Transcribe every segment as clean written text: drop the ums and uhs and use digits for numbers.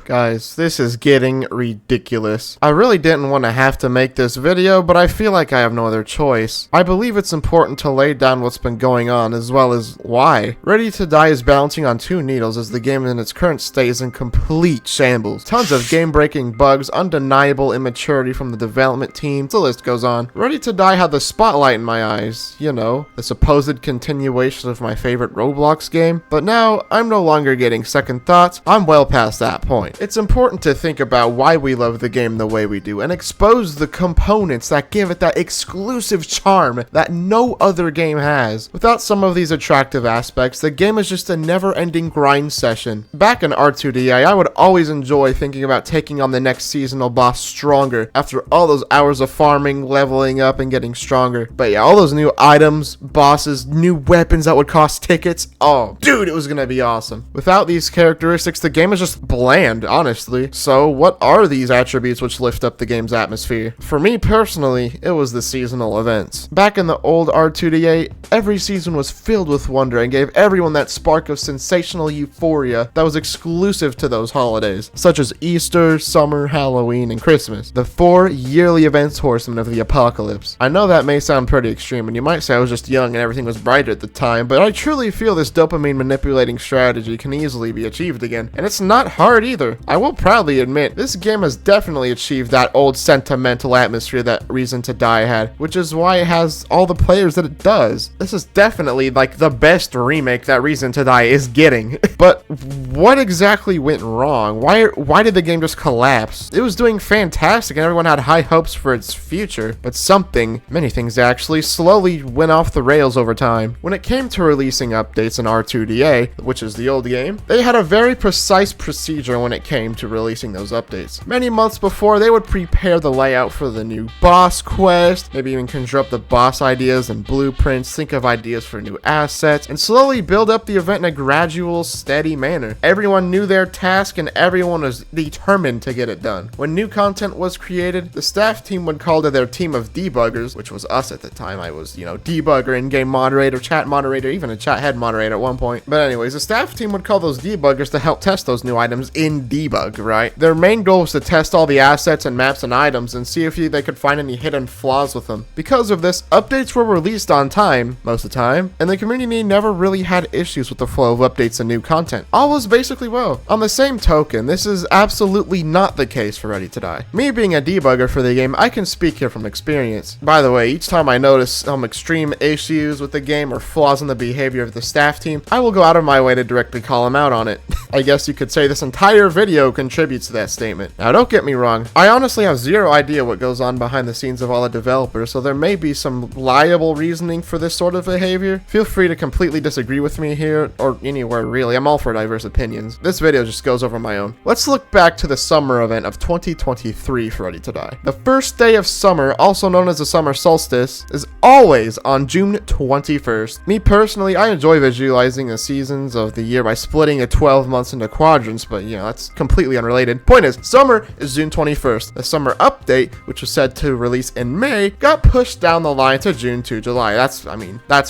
Guys, this is getting ridiculous. I really didn't want to have to make this video, but I feel like I have no other choice. I believe it's important to lay down what's been going on as well as why. Ready to Die is balancing on two needles as the game in its current state is in complete shambles. Tons of game-breaking bugs, undeniable immaturity from the development team, the list goes on. Ready to Die had the spotlight in my eyes, you know, the supposed continuation of my favorite Roblox game, but now I'm no longer getting second thoughts. I'm well past that point. It's important to think about why we love the game the way we do and expose the components that give it that exclusive charm that no other game has. Without some of these attractive aspects, the game is just a never-ending grind session. Back in R2DI, I would always enjoy thinking about taking on the next seasonal boss stronger after all those hours of farming, leveling up, and getting stronger. But yeah, all those new items, bosses, new weapons that would cost tickets, oh, dude, it was gonna be awesome. Without these characteristics, the game is just bland, honestly. So what are these attributes which lift up the game's atmosphere? For me personally, it was the seasonal events. Back in the old R2D8, every season was filled with wonder and gave everyone that spark of sensational euphoria that was exclusive to those holidays, such as Easter, summer, Halloween, and Christmas. The 4 yearly events horsemen of the apocalypse. I know that may sound pretty extreme, and you might say I was just young and everything was brighter at the time, but I truly feel this dopamine manipulating strategy can easily be achieved again, and it's not hard either. I will proudly admit, this game has definitely achieved that old sentimental atmosphere that Reason to Die had, which is why it has all the players that it does. This is definitely like the best remake that Reason to Die is getting. But what exactly went wrong? Why did the game just collapse? It was doing fantastic and everyone had high hopes for its future, but many things actually, slowly went off the rails over time. When it came to releasing updates in R2DA, which is the old game, they had a very precise procedure when it came to releasing those updates. Many months before, they would prepare the layout for the new boss quest, maybe even conjure up the boss ideas and blueprints, think of ideas for new assets, and slowly build up the event in a gradual, steady manner. Everyone knew their task and everyone was determined to get it done. When new content was created, the staff team would call to their team of debuggers, which was us at the time. I was, debugger, in-game moderator, chat moderator, even a chat head moderator at one point. But anyways, the staff team would call those debuggers to help test those new items in debug, right? Their main goal was to test all the assets and maps and items and see if they could find any hidden flaws with them. Because of this, updates were released on time, most of the time, and the community never really had issues with the flow of updates and new content. All was basically well. On the same token, this is absolutely not the case for Ready to Die. Me being a debugger for the game, I can speak here from experience. By the way, each time I notice some extreme issues with the game or flaws in the behavior of the staff team, I will go out of my way to directly call them out on it. I guess you could say this entire video contributes to that statement. Now don't get me wrong, I honestly have zero idea what goes on behind the scenes of all the developers, so there may be some liable reasoning for this sort of behavior. Feel free to completely disagree with me here, or anywhere really. I'm all for diverse opinions. This video just goes over my own. Let's look back to the summer event of 2023 for Ready to Die. The first day of summer, also known as the summer solstice, is always on June 21st. Me personally, I enjoy visualizing the seasons of the year by splitting the 12 months into quadrants, but that's completely unrelated. Point is, summer is June 21st. The summer update, which was said to release in May, got pushed down the line to June to July. That's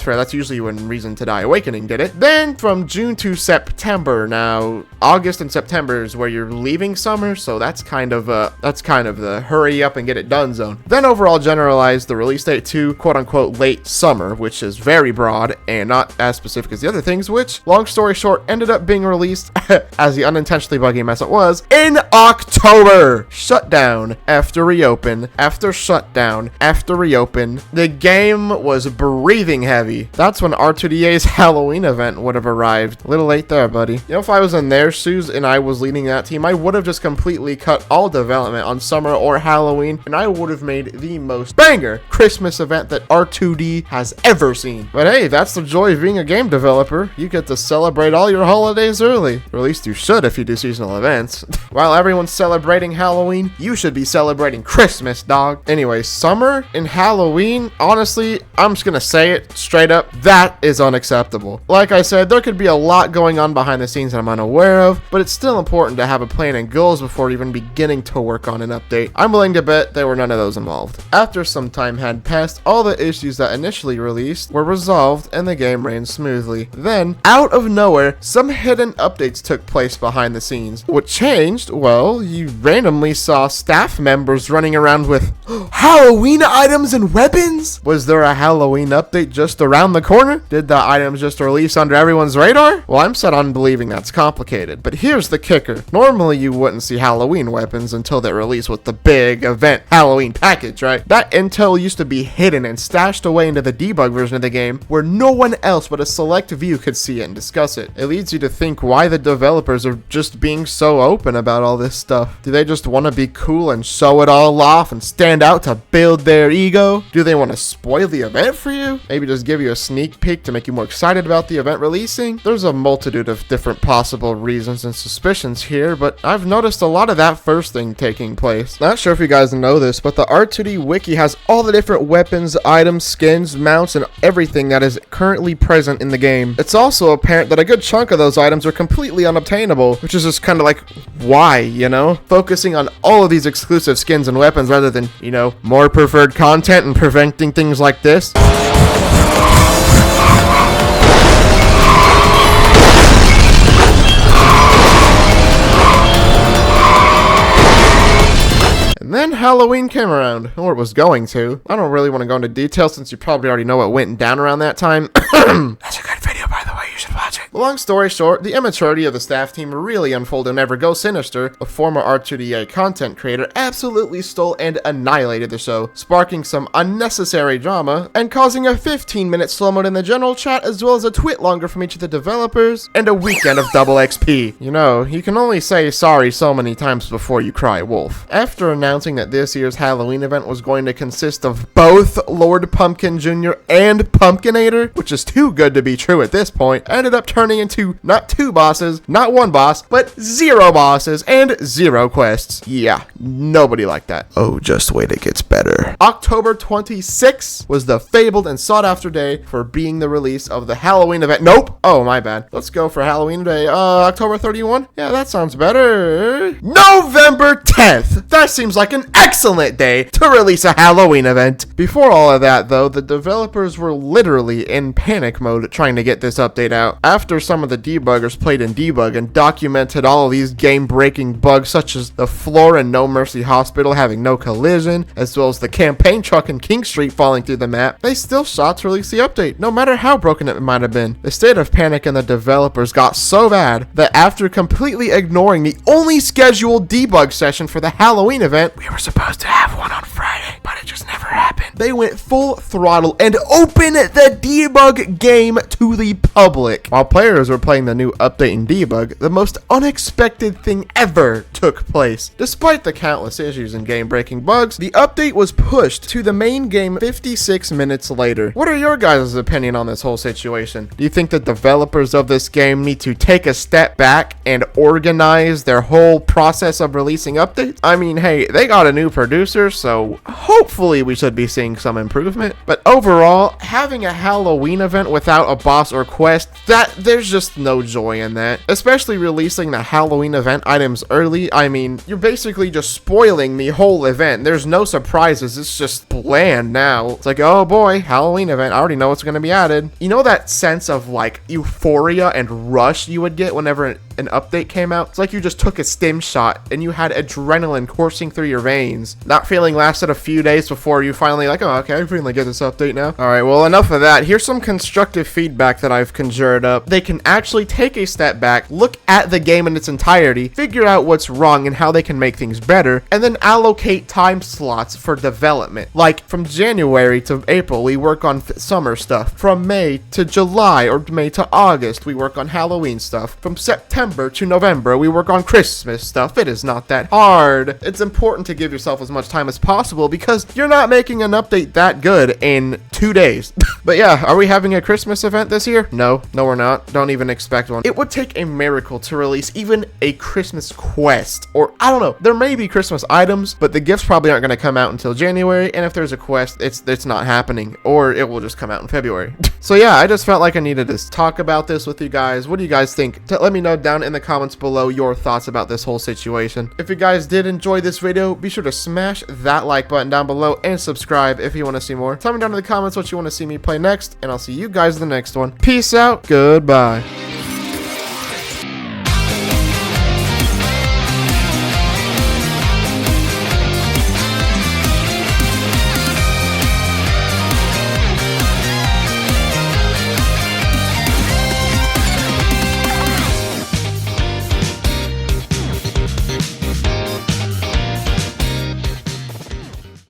fair. That's usually when Reason to Die Awakening did it. Then from June to September. Now, August and September is where you're leaving summer, so that's kind of the hurry up and get it done zone. Then overall generalized the release date to quote-unquote late summer, which is very broad and not as specific as the other things, which, long story short, ended up being released as the unintentionally buggy mess it was in October. Shutdown after reopen, after shutdown, after reopen. The game was breathing heavy. That's when R2DA's Halloween event would have arrived. A little late there, buddy. If I was in their shoes and I was leading that team, I would have just completely cut all development on summer or Halloween, and I would have made the most banger Christmas event that R2D has ever seen. But hey, that's the joy of being a game developer. You get to celebrate all your holidays early. Or at least you should if you do seasonal events. While everyone's celebrating Halloween, you should be celebrating Christmas, dog. Anyway, summer and Halloween, honestly, I'm just gonna say it straight up, that is unacceptable. Like I said, there could be a lot going on behind the scenes that I'm unaware of, but it's still important to have a plan and goals before even beginning to work on an update. I'm willing to bet there were none of those involved. After some time had passed, all the issues that initially released were resolved and the game ran smoothly. Then, out of nowhere, some hidden updates took place behind the scenes. changed? What changed? Well, you randomly saw staff members running around with Halloween items and weapons? Was there a Halloween update just around the corner? Did the items just release under everyone's radar? Well, I'm set on believing that's complicated, but here's the kicker. Normally, you wouldn't see Halloween weapons until they release with the big event Halloween package, right? That intel used to be hidden and stashed away into the debug version of the game where no one else but a select few could see it and discuss it. It leads you to think why the developers are just being so open about all this stuff. Do they just want to be cool and show it all off and stand out to build their ego? Do they want to spoil the event for you? Maybe just give you a sneak peek to make you more excited about the event releasing? There's a multitude of different possible reasons and suspicions here, but I've noticed a lot of that first thing taking place. Not sure if you guys know this, but the R2D wiki has all the different weapons, items, skins, mounts, and everything that is currently present in the game. It's also apparent that a good chunk of those items are completely unobtainable, which is just kind of like, why, you know? Focusing on all of these exclusive skins and weapons rather than, you know, more preferred content and preventing things like this. Then Halloween came around, or it was going to. I don't really want to go into detail since you probably already know what went down around that time. That's a good video, by the way. You should watch it. Long story short, the immaturity of the staff team really unfolded whenever Go Sinister, a former R2D8 content creator, absolutely stole and annihilated the show, sparking some unnecessary drama and causing a 15-minute slow mode in the general chat as well as a tweet longer from each of the developers and a weekend of double XP. You know, you can only say sorry so many times before you cry wolf. After announcing that this year's Halloween event was going to consist of both Lord Pumpkin Jr. and Pumpkinator, which is too good to be true at this point, ended up turning into not 2 bosses, not 1 boss, but 0 bosses and 0 quests. Yeah, nobody liked that. Oh, just wait, it gets better. October 26th was the fabled and sought after day for being the release of the Halloween event. Nope. Oh, my bad. Let's go for Halloween day. October 31? Yeah, that sounds better. November 10th. That seems like an excellent day to release a Halloween event. Before all of that, though, the developers were literally in panic mode trying to get this update out. After some of the debuggers played in debug and documented all of these game-breaking bugs such as the floor in No Mercy Hospital having no collision, as well as the campaign truck in King Street falling through the map, they still shot to release the update, no matter how broken it might have been. The state of panic in the developers got so bad that after completely ignoring the only scheduled debug session for the Halloween event, we were supposed to have one on Friday, but it just never happened. They went full throttle and opened the debug game to the public. While players were playing the new update in debug, the most unexpected thing ever took place. Despite the countless issues and game-breaking bugs, the update was pushed to the main game 56 minutes later. What are your guys' opinion on this whole situation? Do you think the developers of this game need to take a step back and organize their whole process of releasing updates? I mean, hey, they got a new producer, so hopefully we should be seeing some improvement. But overall, having a Halloween event without a boss or quest, there's just no joy in that. Especially releasing the Halloween event items early. I mean, you're basically just spoiling the whole event. There's no surprises. It's just bland now. It's like, oh boy, Halloween event. I already know what's going to be added. You know that sense of like euphoria and rush you would get whenever an update came out? It's like you just took a stim shot and you had adrenaline coursing through your veins. That feeling lasted a few days before you finally like, oh, okay, I finally get this update now. All right, well, enough of that. Here's some constructive feedback that I've conjured up. They can actually take a step back, look at the game in its entirety, figure out what's wrong and how they can make things better, and then allocate time slots for development. Like from January to April, we work on summer stuff. From May to July or May to August, we work on Halloween stuff. From September to November, we work on Christmas stuff. It is not that hard. It's important to give yourself as much time as possible because you're not making an update that good in 2 days. But yeah, are we having a Christmas event this year? No, we're not. Don't even expect one. It would take a miracle to release even a Christmas quest, or I don't know. There may be Christmas items, but the gifts probably aren't going to come out until January, and if there's a quest, it's not happening, or it will just come out in February. So yeah, I just felt like I needed to talk about this with you guys. What do you guys think? Let me know down in the comments below your thoughts about this whole situation. If you guys did enjoy this video, be sure to smash that like button down below and subscribe if you want to see more. Tell me down in the comments what you want to see me play next, and I'll see you guys in the next one. Peace out. Goodbye.